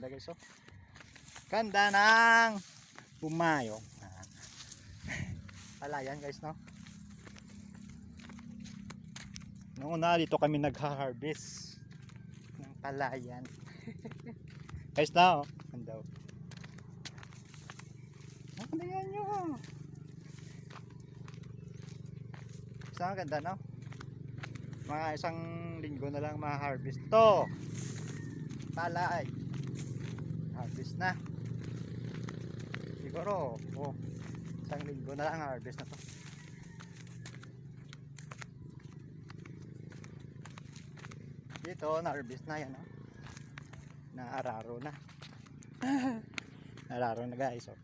ganda guys, oh. Ganda ng pumayo. Palayan guys, no. Noong una dito kami nagha-harvest ng palayan. Guys na, oh. Ganda, oh. Ganda yan nyo. Isang ganda, no. Mga isang linggo na lang ma-harvest to. Palay. Harvest na. Siguro, oh, isang linggo na lang harvest na to. Dito, na-harvest na yan, oh. Na araro na. Araro na guys, oh.